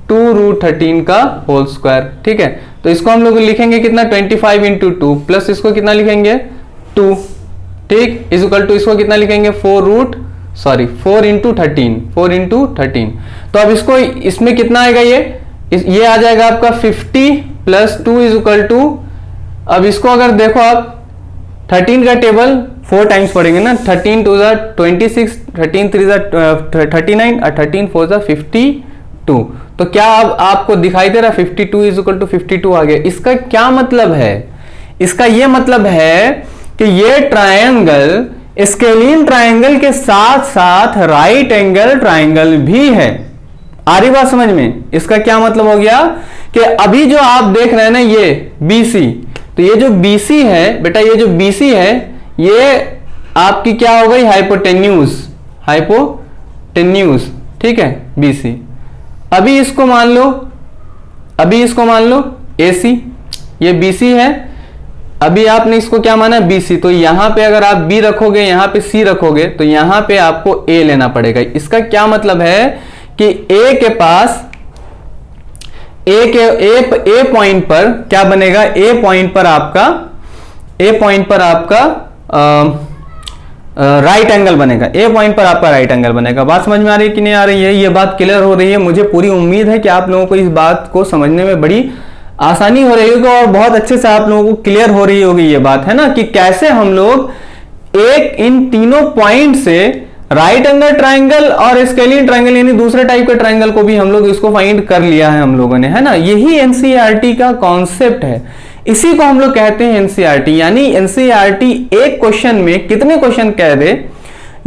Speaker 1: 2√13 का होल स्क्वायर। ठीक है, तो इसको हम लोग लिखेंगे कितना 25 इंटू 2 प्लस इसको कितना लिखेंगे 2। ठीक, इज इक्वल टू इसको कितना लिखेंगे 4 इंटू 13। तो अब इसको इसमें कितना आएगा, ये आ जाएगा आपका 50 प्लस 2 इज इक्वल टू, अब इसको अगर देखो आप 13 का टेबल 4 टाइम्स पढ़ेंगे ना, 13 2 26, 13 3 39 और 13 4 52। तो क्या अब आपको दिखाई दे रहा 52 इज इक्वल टू 52 आ गया। इसका क्या मतलब है, इसका ये मतलब है कि ये ट्रायंगल स्केलीन ट्रायंगल के साथ साथ राइट एंगल ट्रायंगल भी है। आ रही बात समझ में? इसका क्या मतलब हो गया कि अभी जो आप देख रहे हैं ना ये BC, तो ये जो BC है बेटा, ये जो BC है ये आपकी क्या हो गई हाइपोटेन्यूज, ठीक है BC। अभी इसको मान लो AC, ये BC है, अभी आपने इसको क्या माना BC, तो यहां पे अगर आप B रखोगे, यहां पे C रखोगे, तो यहां पे आपको A लेना पड़ेगा। इसका क्या मतलब है कि A के पास A पॉइंट पर क्या बनेगा, A पॉइंट पर आपका राइट एंगल बनेगा। A पॉइंट पर आपका राइट एंगल बनेगा। बात समझ में आ रही है कि नहीं आ रही है? ये बात क्लियर हो रही है? मुझे पूरी उम्मीद है कि आप लोगों को इस बात को समझने में बड़ी आसानी हो रही होगी और बहुत अच्छे से आप लोगों को क्लियर हो रही होगी ये बात, है ना, कि कैसे हम लोग इन तीनों पॉइंट से राइट एंगल ट्राइंगल और स्केलिन ट्राइंगल यानी दूसरे टाइप के ट्राइंगल को भी हम लोग इसको फाइंड कर लिया है हम लोगों ने, है ना। यही एनसीईआरटी का कॉन्सेप्ट है, इसी को हम लोग कहते हैं एनसीईआरटी। यानी एनसीईआरटी एक क्वेश्चन में कितने क्वेश्चन कह दे,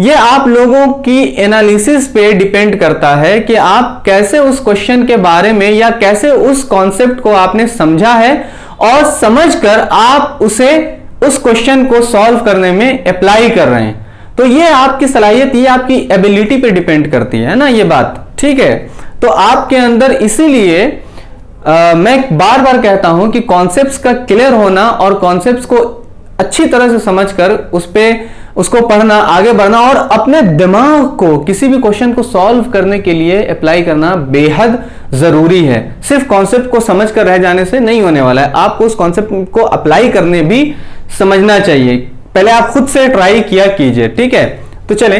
Speaker 1: ये आप लोगों की एनालिसिस पे डिपेंड करता है कि आप कैसे उस क्वेश्चन के बारे में या कैसे उस कॉन्सेप्ट को आपने समझा है और समझकर आप उस क्वेश्चन को सॉल्व करने में अप्लाई कर रहे हैं। तो ये आपकी सलाहियत, ये आपकी एबिलिटी पे डिपेंड करती है ना ये बात, ठीक है। तो आपके अंदर इसीलिए मैं बार बार कहता हूं कि कॉन्सेप्ट्स का क्लियर होना और कॉन्सेप्ट्स को अच्छी तरह से समझकर उसको पढ़ना, आगे बढ़ना और अपने दिमाग को किसी भी क्वेश्चन को सॉल्व करने के लिए अप्लाई करना बेहद जरूरी है। सिर्फ कॉन्सेप्ट को समझकर रह जाने से नहीं होने वाला है, आपको उस कॉन्सेप्ट को अप्लाई करने भी समझना चाहिए। पहले आप खुद से ट्राई किया कीजिए, ठीक है। तो चले,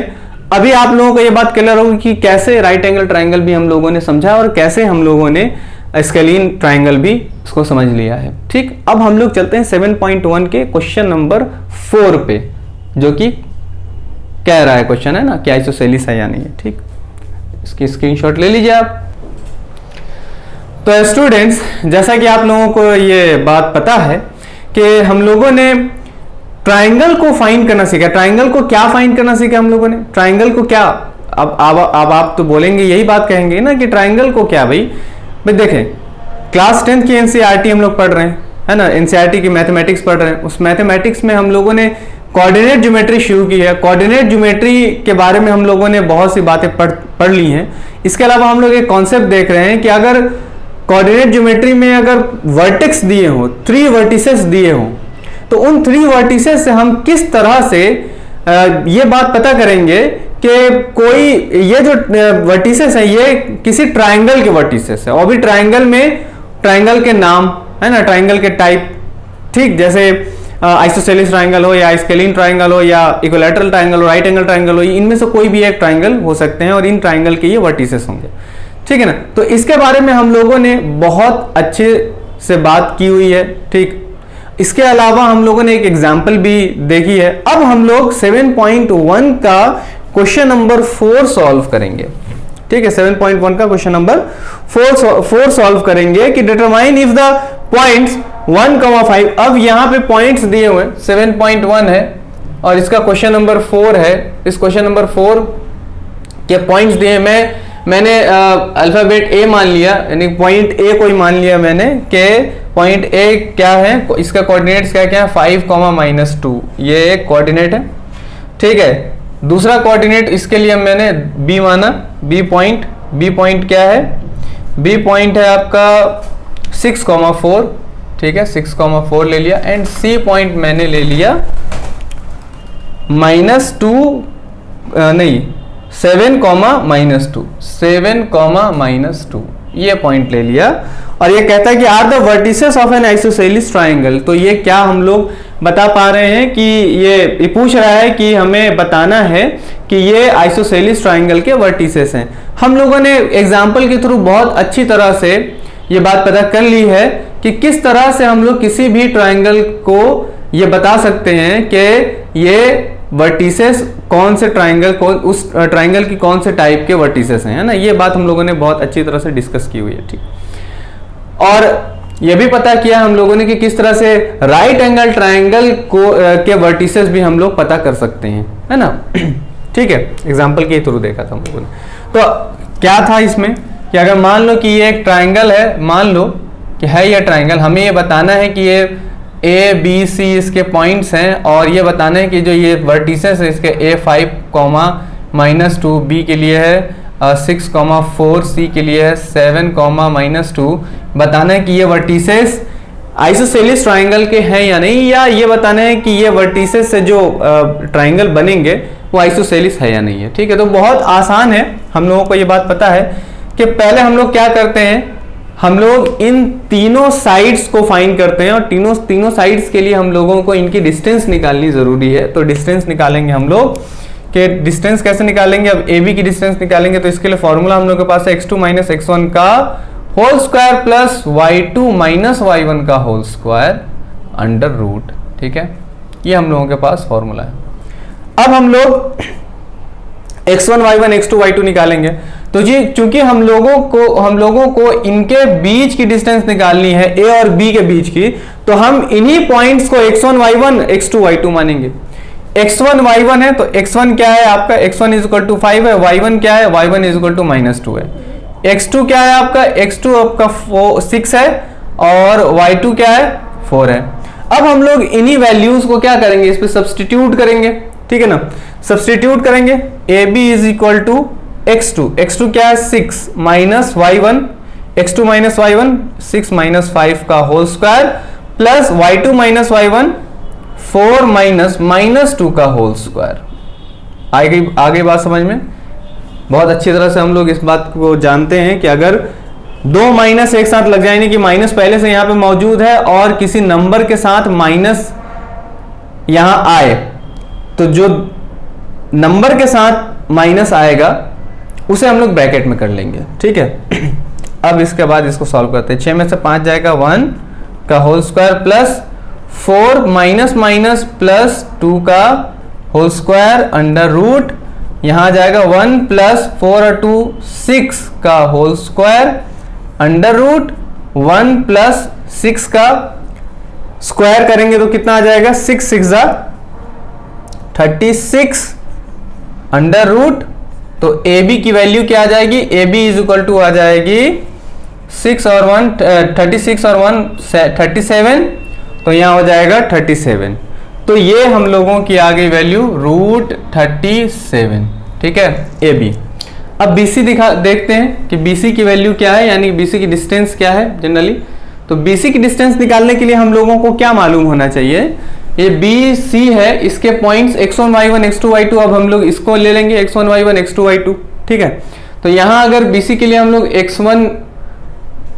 Speaker 1: अभी आप लोगों को यह बात क्लियर होगी कि कैसे राइट एंगल ट्राइंगल भी हम लोगों ने समझा और कैसे हम लोगों ने स्केलिन ट्राइंगल भी इसको समझ लिया है, ठीक। अब हम लोग चलते हैं 7.1 के क्वेश्चन नंबर 4 पे, जो कि कह रहा है क्वेश्चन, है ना, कि आइसोसेलिस है या नहीं है, ठीक। इसकी स्क्रीनशॉट ले लीजिए आप। तो स्टूडेंट्स, जैसा कि आप लोगों को ये बात पता है कि हम लोगों ने ट्राइंगल को फाइंड करना सीखा। ट्राइंगल को क्या फाइंड करना सीखा हम लोगों ने? ट्राइंगल को क्या, अब आप तो बोलेंगे, यही बात कहेंगे ना कि ट्राइंगल को क्या भाई देखें, क्लास 10 की एनसीईआरटी हम लोग पढ़ रहे हैं, है ना, एनसीईआरटी की मैथमेटिक्स पढ़ रहे हैं। उस मैथमेटिक्स में हम लोगों ने कोऑर्डिनेट ज्योमेट्री शुरू की है। कोऑर्डिनेट ज्योमेट्री के बारे में हम लोगों ने बहुत सी बातें पढ़ ली हैं। इसके अलावा हम लोग एक कॉन्सेप्ट देख रहे हैं कि अगर कोऑर्डिनेट ज्योमेट्री में अगर वर्टेक्स दिए हो, 3 वर्टिसेस दिए हो, तो उन 3 वर्टिसेस से हम किस तरह से ये बात पता करेंगे कि कोई ये जो वर्टिसेस है ये किसी ट्राइंगल के वर्टिसेस है। और भी ट्राइंगल में ट्राइंगल के नाम, है ना, ट्राइंगल के टाइप, ठीक, जैसे आइसोसेलिस ट्राइंगल हो या स्केलिन ट्राइंगल हो या इक्विलैटरल ट्राइंगल हो, राइट एंगल ट्राइंगल हो, इनमें से कोई भी एक ट्राइंगल हो सकते हैं और इन ट्राइंगल के ये वर्टिसेस होंगे, ठीक है ना। तो इसके बारे में हम लोगों ने बहुत अच्छे से बात की हुई है, ठीक। इसके अलावा हम लोगों ने एक एग्जाम्पल भी देखी है। अब हम लोग 7.1 का क्वेश्चन नंबर 4 सॉल्व करेंगे, ठीक है। 7.1 का क्वेश्चन नंबर 4 सॉल्व करेंगे कि डिटरमाइन इफ द पॉइंट्स 1,5। अब यहां पे पॉइंट्स दिए हुए 7.1 है और इसका क्वेश्चन नंबर 4 है। इस क्वेश्चन नंबर 4 के पॉइंट्स दिए, मैंने अल्फाबेट ए मान लिया, यानी पॉइंट ए को ही मान लिया मैंने कि पॉइंट ए क्या है, इसका कोऑर्डिनेट्स क्या क्या है, 5,-2, ये एक कोऑर्डिनेट है, ठीक है। दूसरा कोऑर्डिनेट इसके लिए मैंने बी माना, बी पॉइंट क्या है, बी पॉइंट है आपका 6,4, ठीक है, 6,4 ले लिया। एंड सी पॉइंट मैंने ले लिया -2 नहीं 7,-2, 7,-2 ये पॉइंट ले लिया। और ये कहता है कि are the vertices of an isosceles triangle. तो ये क्या हम लोग बता पा रहे हैं कि ये पूछ रहा है कि हमें बताना है कि ये आइसोसेलिस ट्राइंगल के वर्टिसेस हैं। हम लोगों ने एग्जाम्पल के थ्रू बहुत अच्छी तरह से ये बात पता कर ली है कि किस तरह से हम लोग किसी भी ट्राइंगल को ये बता सकते हैं कि ये वर्टिसेस कौन से ट्राइंगल को, उस ट्राइंगल की कौन से टाइप के वर्टिसेस हैं, है ना। ये बात हम लोगों ने बहुत अच्छी तरह से डिस्कस की हुई है, ठीक। और ये भी पता किया हम लोगों ने कि किस तरह से राइट एंगल ट्राइंगल को के वर्टिसेस भी हम लोग पता कर सकते हैं, है ना, ठीक है। एग्जाम्पल के थ्रू देखा था हम लोगों ने। तो क्या था इसमें कि अगर मान लो कि ये एक ट्राइंगल है, मान लो कि है ये ट्राइंगल, हमें ये बताना है कि ये ए बी सी इसके पॉइंट्स हैं और ये बताना है कि जो ये वर्टिसेस है इसके ए 5,-2, बी के लिए है 6,4, सी के लिए है 7,-2। बताना है कि ये वर्टिसेस आइसोसेलिस ट्राइंगल के हैं या नहीं, या ये बताना है कि ये वर्टिसेस से जो ट्राइंगल बनेंगे वो आइसोसेलिस है या नहीं है। ठीक है, तो बहुत आसान है, हम लोगों को ये बात पता है कि पहले हम लोग क्या करते हैं, हम लोग इन तीनों साइड्स को फाइंड करते हैं और तीनों साइड्स के लिए हम लोगों को इनकी डिस्टेंस निकालनी जरूरी है। तो डिस्टेंस निकालेंगे हम लोग, कि डिस्टेंस कैसे निकालेंगे, अब ए बी की डिस्टेंस निकालेंगे तो इसके लिए फॉर्मूला हम लोग के पास है x2 माइनस x1 का whole square plus y2 minus y1 का होल स्क्वायर अंडर रूट। ठीक है, ये हम लोगों के पास फॉर्मूला है। अब हम लोग x1 y1 x2 y2 निकालेंगे, तो जी चूंकि हम लोगों को इनके बीच की डिस्टेंस निकालनी है a और b के बीच की, तो हम इन्हीं पॉइंट्स को x1 y1 x2 y2 मानेंगे। x1 y1 है तो x1 क्या है आपका, x1 इज इक्वल टू 5 है, y1 क्या है, y1 इज इक्वल टू -2 है। x2 क्या है आपका, x2 आपका 6 है और y2 क्या है, 4 है। अब हम लोग इन्हीं वैल्यूज को क्या करेंगे, इस पे सब्स्टिट्यूट करेंगे। ठीक है ना, सब्स्टिट्यूट करेंगे, ab is equal to x2 क्या है 6 minus y1, x2 minus y1 6 minus 5 का whole square plus y2 minus y1 4 minus -2 का होल स्क्वायर। आ गई बात समझ में? बहुत अच्छी तरह से हम लोग इस बात को जानते हैं कि अगर दो माइनस एक साथ लग जाएंगे कि माइनस पहले से यहां पे मौजूद है और किसी नंबर के साथ माइनस यहां आए, तो जो नंबर के साथ माइनस आएगा उसे हम लोग ब्रैकेट में कर लेंगे। ठीक है, अब इसके बाद इसको सॉल्व करते हैं। 6 में से 5 जाएगा 1 का whole square plus 4 minus minus plus 2 का होल स्क्वायर अंडर रूट, यहां जाएगा 1 प्लस 4 और 2 6 का whole square under root 1 plus 6 का स्क्वायर करेंगे तो कितना आ जाएगा, 6 6 36 अंडर रूट। तो ए बी की वैल्यू क्या आ जाएगी, A B is equal to आ जाएगी 6 और 1 36 और 1 37, तो यहां हो जाएगा 37। तो ये हम लोगों की आ गई वैल्यू रूट 37। ठीक है, ए बी। अब BC देखते हैं कि BC की वैल्यू क्या है, यानी BC की डिस्टेंस क्या है जनरली। तो BC की डिस्टेंस निकालने के लिए हम लोगों को क्या मालूम होना चाहिए, ये BC है, इसके points x1 y1 x2 y2, अब हम लोग इसको ले लेंगे x1 y1 x2 y2। ठीक है, तो यहां अगर BC के लिए हम लोग x1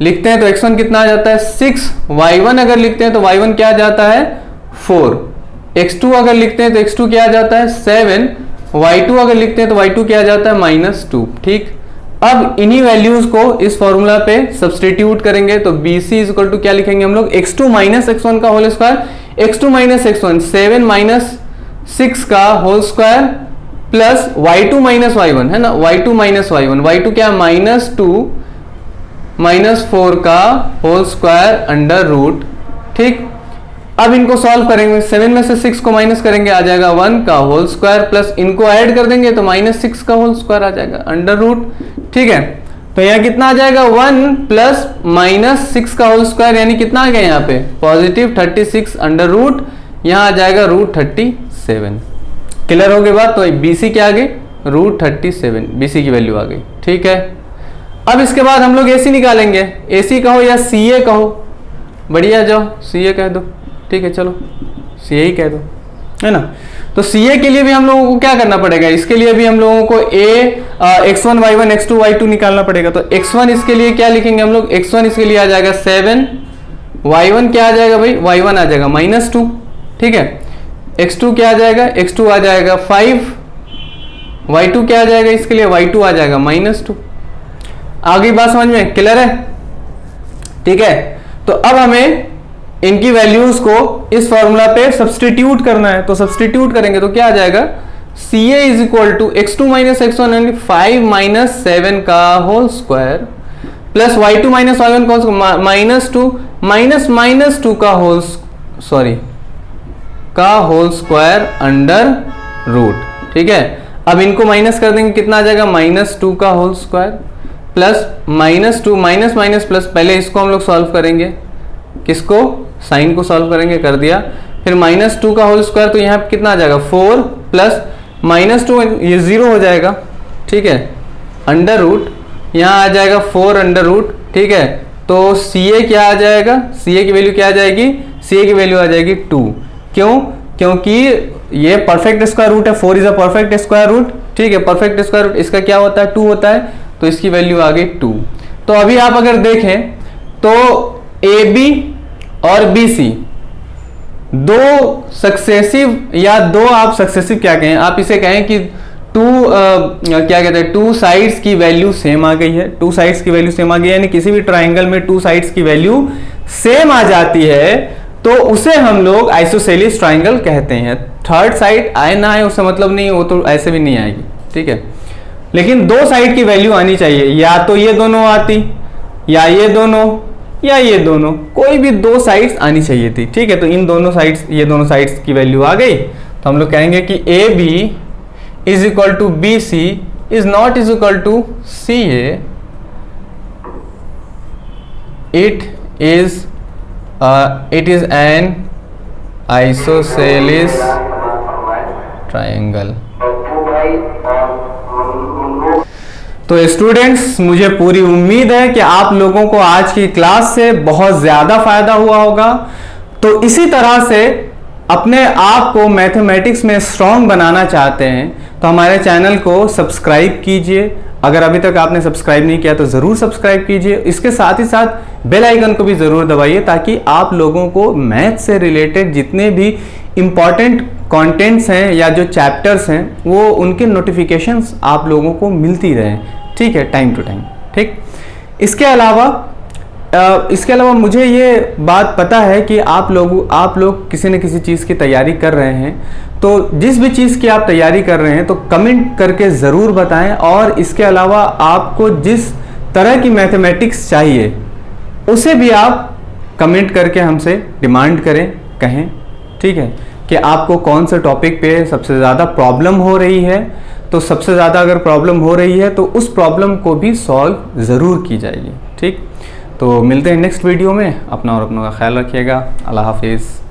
Speaker 1: लिखते हैं तो x1 कितना आ जाता है 6, y1 अगर लिखते हैं तो y1 क्या आ जाता है 4, x2 अगर लिखते हैं तो x2 क्या आ जाता है 7, y2 अगर लिखते हैं तो y2 क्या आ जाता है -2। ठीक, अब इन्हीं वैल्यूज को इस फॉर्मूला पे सब्स्टिट्यूट करेंगे तो BC इज इक्वल टू क्या लिखेंगे हम लोग, x2 माइनस x1 का whole square, x2 minus x1 7 minus 6 का whole square plus y2 minus y1 है ना, y2 माइनस y1 क्या -2 -4 का होल स्क्वायर अंडर रूट। ठीक, अब इनको सॉल्व करेंगे, 7 में से 6 को माइनस करेंगे आ जाएगा 1 का होल स्क्वायर प्लस इनको ऐड कर देंगे तो -6 का होल स्क्वायर आ जाएगा अंडर रूट। ठीक है, तो यहाँ कितना आ जाएगा 1 प्लस -6 का होल स्क्वायर, यानी कितना आ गया यहाँ पे पॉजिटिव 36 अंडर रूट, यहाँ आ जाएगा रूट 37। क्लियर हो गई बात? तो BC क्या आ गई, रूट 37 BC की वैल्यू आ गई। ठीक है, अब इसके बाद हम लोग AC निकालेंगे, AC कहो या CA कहो, बढ़िया, जाओ CA कह दो। ठीक है, चलो CA ही कह दो, है ना। तो CA के लिए भी हम लोगों को क्या करना पड़ेगा, इसके लिए भी हम लोगों को x1 y1 x2 y2 निकालना पड़ेगा। तो x1 इसके लिए क्या लिखेंगे हम लोग, x1 इसके लिए आ जाएगा 7, y1 क्या आ जाएगा भाई, y1 आ जाएगा -2। ठीक है, x2 क्या आ जाएगा, x2 आ जाएगा 5, y2 क्या आ जाएगा इसके लिए, y2 आ जाएगा -2। आगे बात समझ में क्लियर है? ठीक है, तो अब हमें इनकी वैल्यूज को इस फॉर्मूला पे सब्स्टिट्यूट करना है, तो सब्स्टिट्यूट करेंगे तो क्या आ जाएगा, CA is equal to x2 minus x1 यानी 5 माइनस 7 का whole square plus y2 minus y1 -2 minus -2 का होल स्क्वायर अंडर रूट। ठीक है, अब इनको माइनस कर देंगे, कितना आ जाएगा -2 का whole square plus -2 minus minus plus, पहले इसको हम लोग सॉल्व करेंगे, किसको, साइन को सॉल्व करेंगे, कर दिया, फिर -2 का होल स्क्वायर, तो यहाँ कितना आ जाएगा 4 प्लस -2 ये 0 हो जाएगा। ठीक है, अंडर रूट यहाँ आ जाएगा 4 अंडर रूट। ठीक है, तो सी ए क्या आ जाएगा, सी ए की वैल्यू क्या आ जाएगी, सी ए की वैल्यू आ जाएगी 2। क्यों? क्योंकि ये परफेक्ट स्क्वायर रूट है, 4 is a perfect square root, ठीक है। परफेक्ट स्क्वायर रूट इसका क्या होता है, 2 होता है, तो इसकी वैल्यू आ गई 2। तो अभी आप अगर देखें तो ए बी और बी सी दो सक्सेसिव, या दो आप सक्सेसिव क्या कहें, आप इसे कहें कि क्या कहते हैं, 2 साइड्स की वैल्यू सेम आ गई है। 2 साइड्स की वैल्यू सेम आ गई है, यानी किसी भी ट्राइंगल में 2 साइड्स की वैल्यू सेम आ जाती है तो उसे हम लोग आइसोसेलिस ट्राइंगल कहते हैं। थर्ड साइड आए ना आए उससे मतलब नहीं, वो तो ऐसे भी नहीं आएगी, ठीक है। लेकिन 2 साइड की वैल्यू आनी चाहिए, या तो ये दोनों आती, या ये दोनों, या ये दोनों, कोई भी 2 साइड्स आनी चाहिए थी, ठीक है। तो इन दोनों साइड्स, ये दोनों साइड्स की वैल्यू आ गई, तो हम लोग कहेंगे कि A B is equal to B C is not is equal to C A, it is an isosceles triangle। तो स्टूडेंट्स, मुझे पूरी उम्मीद है कि आप लोगों को आज की क्लास से बहुत ज़्यादा फायदा हुआ होगा। तो इसी तरह से अपने आप को मैथमेटिक्स में स्ट्रांग बनाना चाहते हैं तो हमारे चैनल को सब्सक्राइब कीजिए। अगर अभी तक आपने सब्सक्राइब नहीं किया तो ज़रूर सब्सक्राइब कीजिए। इसके साथ ही साथ बेल आइकन को भी ज़रूर दबाइए ताकि आप लोगों को मैथ से रिलेटेड जितने भी इम्पॉर्टेंट कंटेंट्स हैं या जो चैप्टर्स हैं वो उनके नोटिफिकेशंस आप लोगों को मिलती रहें, ठीक है, टाइम टू टाइम, ठीक। इसके अलावा मुझे ये बात पता है कि आप लोग किसी न किसी चीज़ की तैयारी कर रहे हैं, तो जिस भी चीज़ की आप तैयारी कर रहे हैं तो कमेंट करके ज़रूर बताएं। और इसके अलावा आपको जिस तरह की मैथमेटिक्स चाहिए उसे भी आप कमेंट करके हमसे डिमांड करें, कहें, ठीक है, कि आपको कौन से टॉपिक पे सबसे ज़्यादा प्रॉब्लम हो रही है। तो सबसे ज़्यादा अगर प्रॉब्लम हो रही है तो उस प्रॉब्लम को भी सॉल्व ज़रूर की जाएगी, ठीक। तो मिलते हैं नेक्स्ट वीडियो में। अपना और अपनों का ख्याल रखिएगा। अल्लाह हाफिज़।